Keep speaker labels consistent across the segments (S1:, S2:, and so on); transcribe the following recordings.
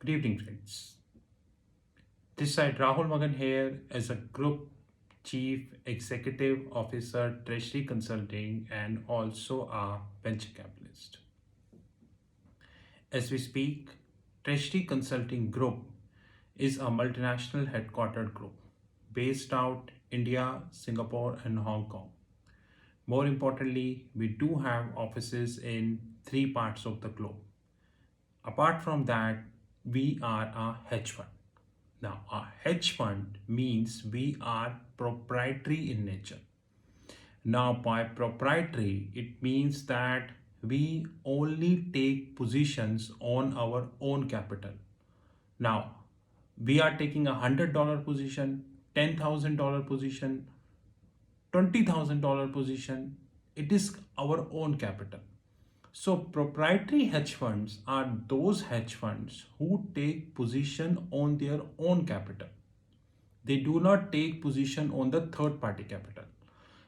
S1: Good evening, friends. This side Rahul Magan here as a Group Chief Executive Officer, Treasury Consulting, and also a venture capitalist. As we speak, Treasury Consulting Group is a multinational headquartered group based out India, Singapore, and Hong Kong. More importantly, we do have offices in three parts of the globe. Apart from that, we are a hedge fund. Now, a hedge fund means we are proprietary in nature. Now, by proprietary, it means that we only take positions on our own capital. Now, we are taking $100 position, $10,000 position, $20,000 position. It is our own capital. So, proprietary hedge funds are those hedge funds who take position on their own capital. They do not take position on the third party capital.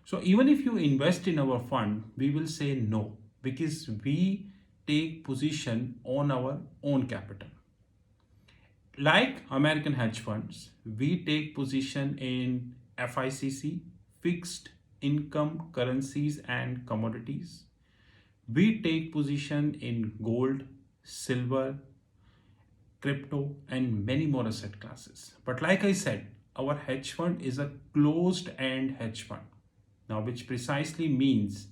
S1: So, even if you invest in our fund, we will say no because we take position on our own capital. Like American hedge funds, we take position in FICC, fixed income currencies and commodities. We take position in gold, silver, crypto, and many more asset classes. But like I said, our hedge fund is a closed end hedge fund. Now, which precisely means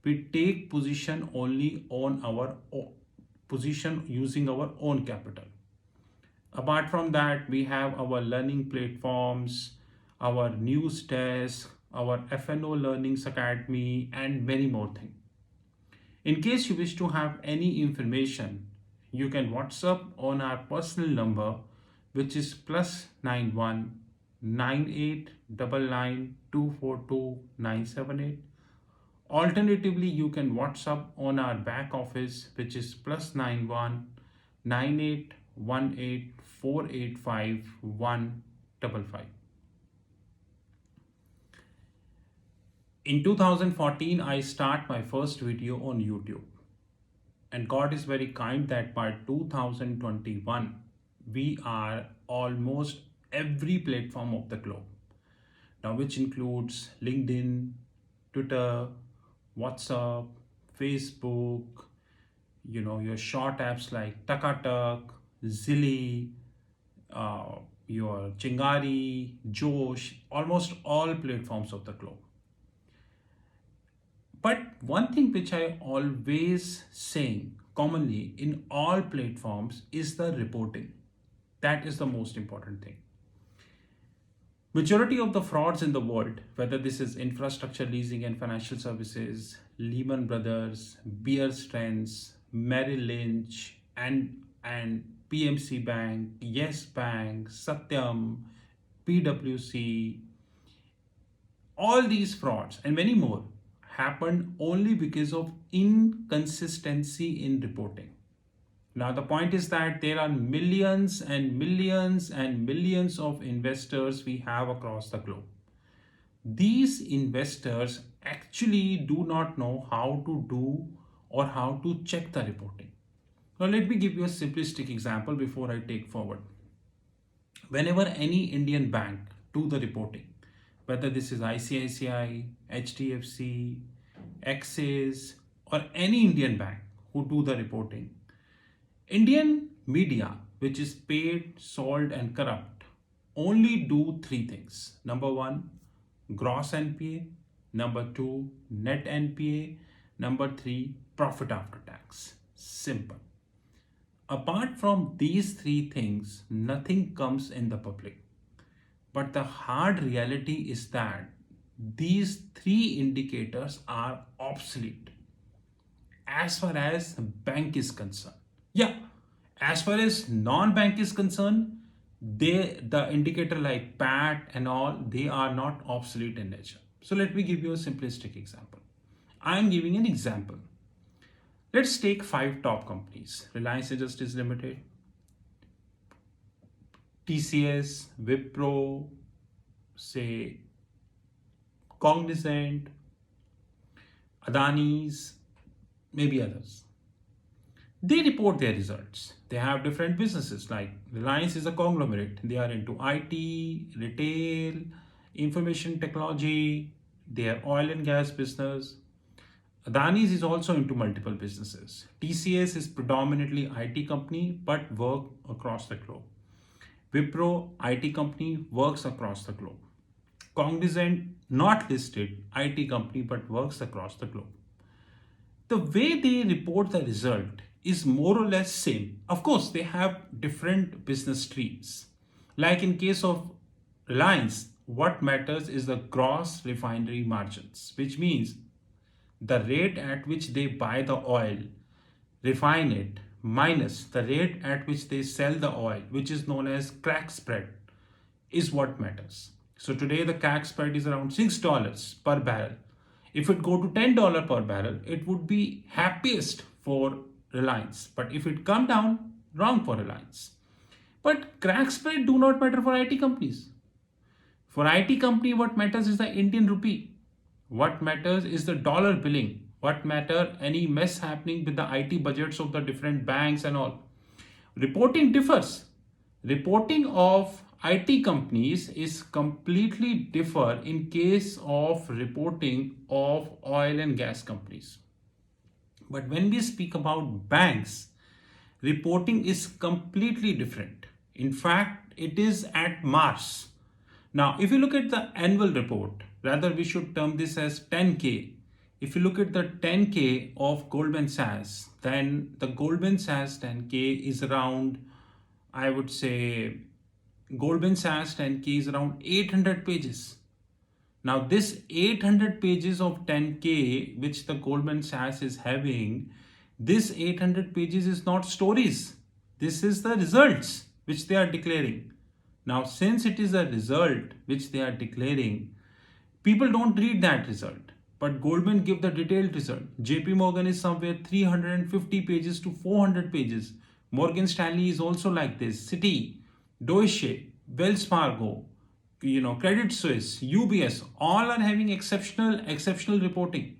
S1: we take position only on our position using our own capital. Apart from that, we have our learning platforms, our news desk, our FNO Learnings Academy, and many more things. In case you wish to have any information, you can WhatsApp on our personal number, which is +91 9899242978. Alternatively, you can WhatsApp on our back office, which is +91 9818485155. In 2014, I start my first video on YouTube. And God is very kind that by 2021, we are almost every platform of the globe. Now, which includes LinkedIn, Twitter, WhatsApp, Facebook, your short apps like Takatak, Zilly, your Chingari, Josh, almost all platforms of the globe. But one thing which I always saying commonly in all platforms is the reporting. That is the most important thing. Majority of the frauds in the world, whether this is infrastructure leasing and financial services, Lehman Brothers, Bear Stearns, Merrill Lynch, and PMC Bank, Yes Bank, Satyam, PwC, all these frauds and many more happened only because of inconsistency in reporting. Now, the point is that there are millions and millions and millions of investors we have across the globe. These investors actually do not know how to do or how to check the reporting. Now, let me give you a simplistic example before I take forward. Whenever any Indian bank do the reporting, whether this is ICICI, HDFC, Axis, or any Indian bank who do the reporting, Indian media, which is paid, sold, and corrupt, only do three things. Number one, gross NPA. Number two, net NPA. Number three, profit after tax. Simple. Apart from these three things, nothing comes in the public. But the hard reality is that these three indicators are obsolete as far as bank is concerned. Yeah, as far as non-bank is concerned, the indicator like PAT and all, they are not obsolete in nature. So let me give you a simplistic example. I am giving an example. Let's take 5 top companies: Reliance Industries Limited, TCS, Wipro, say Cognizant, Adani's, maybe others. They report their results. They have different businesses, like Reliance is a conglomerate. They are into IT, retail, information technology, their oil and gas business. Adani's is also into multiple businesses. TCS is predominantly IT company but work across the globe. Wipro IT company works across the globe. Cognizant not listed IT company but works across the globe. The way they report the result is more or less same. Of course, they have different business streams. Like in case of Reliance, what matters is the gross refinery margins, which means the rate at which they buy the oil, refine it, minus the rate at which they sell the oil, which is known as crack spread, is what matters. So today the crack spread is around $6 per barrel. If it go to $10 per barrel, it would be happiest for Reliance. But if it come down, wrong for Reliance. But crack spread do not matter for IT companies. For IT company, what matters is the Indian rupee. What matters is the dollar billing. What matter any mess happening with the IT budgets of the different banks and all. Reporting differs. Reporting of IT companies is completely differ in case of reporting of oil and gas companies. But when we speak about banks, reporting is completely different. In fact, it is at Mars. Now, if you look at the annual report, rather we should term this as 10K. If you look at the 10K of Goldman Sachs, then the Goldman Sachs 10K is around, I would say, Goldman Sachs 10K is around 800 pages. Now, this 800 pages of 10K, which the Goldman Sachs is having, this 800 pages is not stories. This is the results which they are declaring. Now, since it is a result which they are declaring, people don't read that result. But Goldman give the detailed result. JP Morgan is somewhere 350 pages to 400 pages. Morgan Stanley is also like this. Citi, Deutsche, Wells Fargo, Credit Suisse, UBS, all are having exceptional reporting.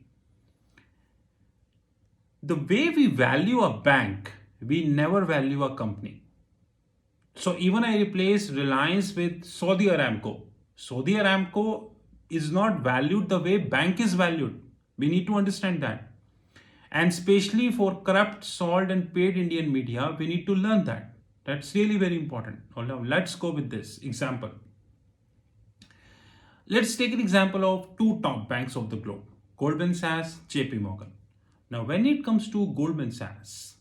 S1: The way we value a bank, we never value a company. So even I replace Reliance with Saudi Aramco. Saudi Aramco is not valued the way bank is valued. We need to understand that. And especially for corrupt, sold and paid Indian media, we need to learn that. That's really very important. Now let's go with this example. Let's take an example of two top banks of the globe, Goldman Sachs, JP Morgan. Now, when it comes to Goldman Sachs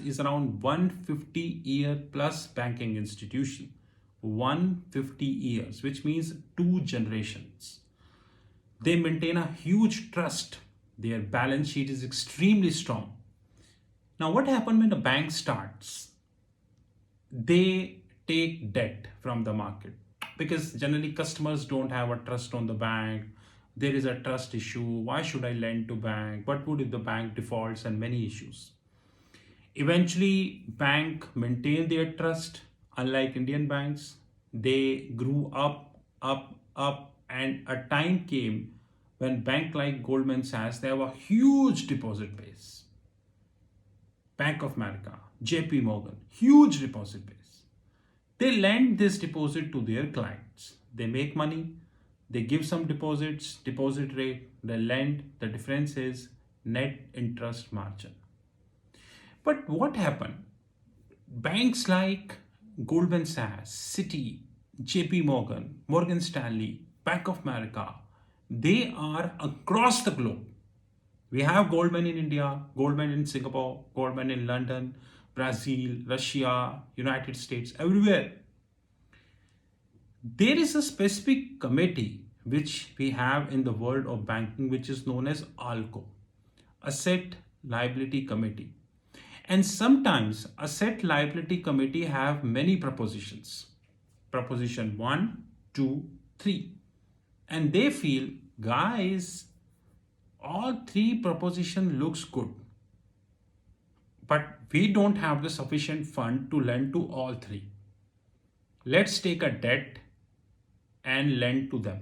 S1: is around 150-year plus banking institution. 150 years, which means 2 generations. They maintain a huge trust. Their balance sheet is extremely strong. Now, what happens when a bank starts? They take debt from the market because generally customers don't have a trust on the bank. There is a trust issue. Why should I lend to bank? What would if the bank defaults, and many issues. Eventually, bank maintain their trust. Unlike Indian banks, they grew up, and a time came when bank like Goldman Sachs, they have a huge deposit base. Bank of America, JP Morgan, huge deposit base. They lend this deposit to their clients. They make money, they give some deposits, deposit rate, they lend, the difference is net interest margin. But what happened? Banks like Goldman Sachs, Citi, JP Morgan, Morgan Stanley, Bank of America, they are across the globe. We have Goldman in India, Goldman in Singapore, Goldman in London, Brazil, Russia, United States, everywhere. There is a specific committee which we have in the world of banking, which is known as ALCO, Asset Liability Committee. And sometimes Asset Liability Committee have many propositions. Proposition 1, 2, 3. And they feel, guys, all 3 proposition looks good. But we don't have the sufficient fund to lend to all 3. Let's take a debt and lend to them.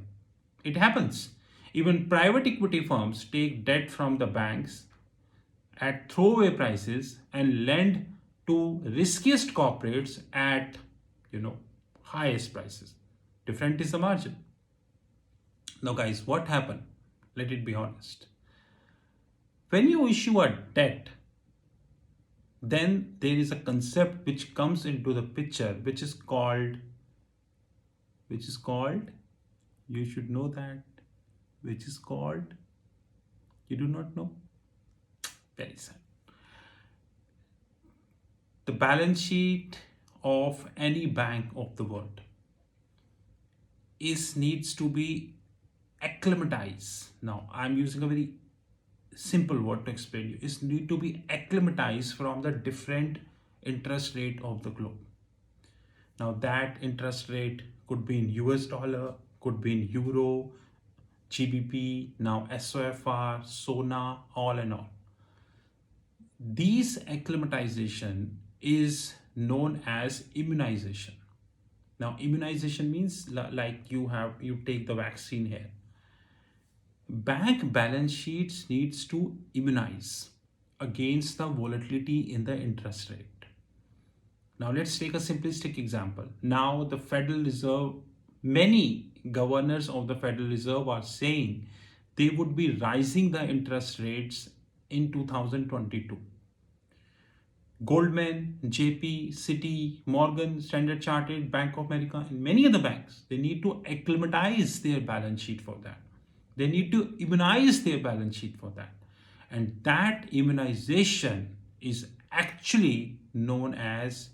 S1: It happens. Even private equity firms take debt from the banks at throwaway prices and lend to riskiest corporates at, highest prices. Different is the margin. Now guys, what happened? Let it be honest. When you issue a debt, then there is a concept which comes into the picture, which is called, you should know that, which is called, you do not know? Very sad. The balance sheet of any bank of the world needs to be acclimatized. Now, I'm using a very simple word to explain you. It need to be acclimatized from the different interest rate of the globe. Now, that interest rate could be in US dollar, could be in euro, GBP, now SOFR, SONA, all and all. These acclimatization is known as immunization. Now, immunization means like you take the vaccine here. Bank balance sheets needs to immunize against the volatility in the interest rate. Now let's take a simplistic example. Now the Federal Reserve, many governors of the Federal Reserve are saying they would be rising the interest rates in 2022. Goldman, JP, Citi, Morgan, Standard Chartered, Bank of America, and many other banks, they need to acclimatize their balance sheet for that. They need to immunize their balance sheet for that. And that immunization is actually known as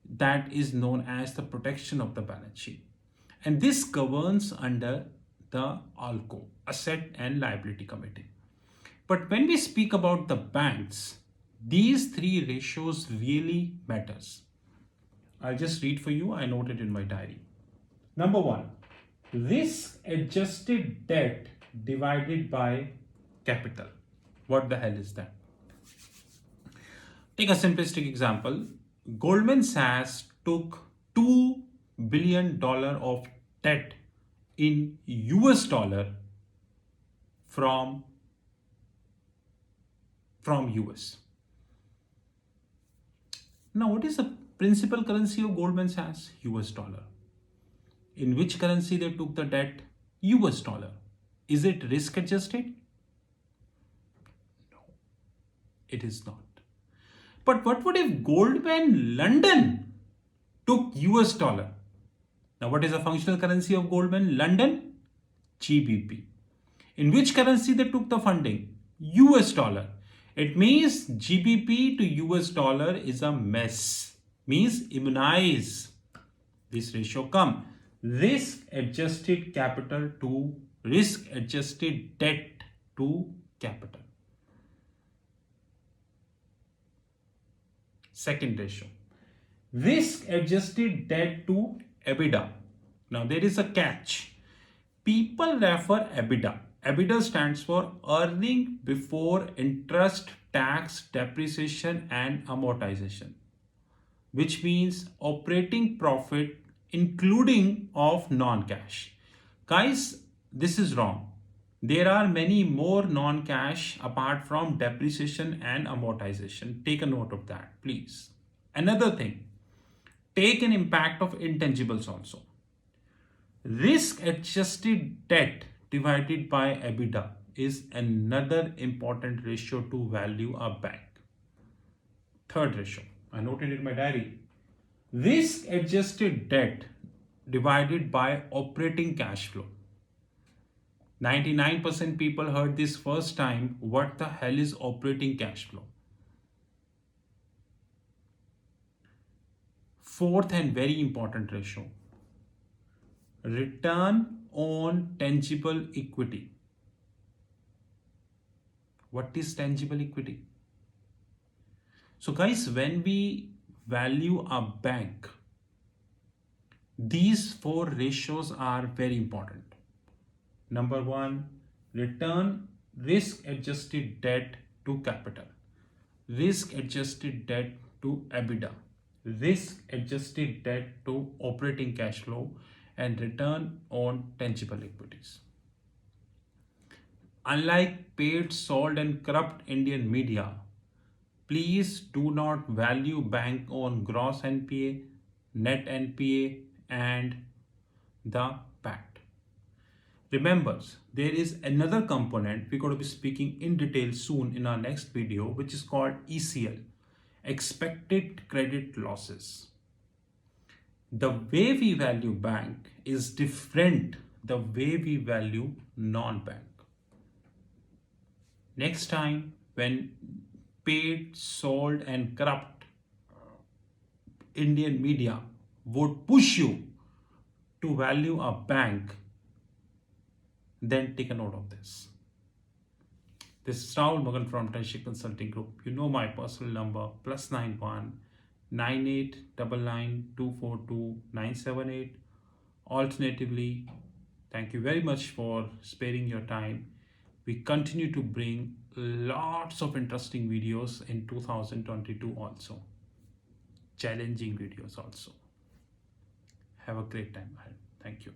S1: the protection of the balance sheet. And this governs under the ALCO, Asset and Liability Committee. But when we speak about the banks, these three ratios really matters. I'll just read for you. I noted in my diary. Number one, risk adjusted debt divided by capital. What the hell is that? Take a simplistic example. Goldman Sachs took $2 billion of debt in US dollar from US. Now, what is the principal currency of Goldman Sachs? US dollar. In which currency they took the debt? US dollar. Is it risk adjusted? No, it is not. But what if Goldman London took US dollar? Now, what is the functional currency of Goldman London? GBP. In which currency they took the funding? US dollar. It means GBP to US dollar is a mess. Means immunize. This ratio come. Risk adjusted capital to risk adjusted debt to capital. Second ratio, risk adjusted debt to EBITDA. Now there is a catch. People refer EBITDA. EBITDA stands for earning before interest, tax, depreciation and amortization, which means operating profit including of non-cash. Guys, this is wrong. There are many more non-cash apart from depreciation and amortization. Take a note of that, please. Another thing, take an impact of intangibles also. Risk adjusted debt divided by EBITDA is another important ratio to value a bank. Third ratio, I noted in my diary. Risk adjusted debt divided by operating cash flow. 99% people heard this first time. What the hell is operating cash flow? Fourth and very important ratio, return on tangible equity. What is tangible equity? So guys, when we value a bank, these four ratios are very important. Number one, return risk adjusted debt to capital, risk adjusted debt to EBITDA, risk adjusted debt to operating cash flow, and return on tangible equities. Unlike paid, sold, and corrupt Indian media, Please do not value bank on gross NPA, net NPA, and the PAT. Remember, there is another component we're going to be speaking in detail soon in our next video, which is called ECL, expected credit losses. The way we value bank is different the way we value non-bank. Next time when paid, sold and corrupt Indian media would push you to value a bank, then take a note of this. This is Rahul Magan from Tenshik Consulting Group. You know my personal number +91 9899242978. Alternatively, thank you very much for sparing your time. We continue to bring lots of interesting videos in 2022 also. Challenging videos also. Have a great time ahead. Thank you.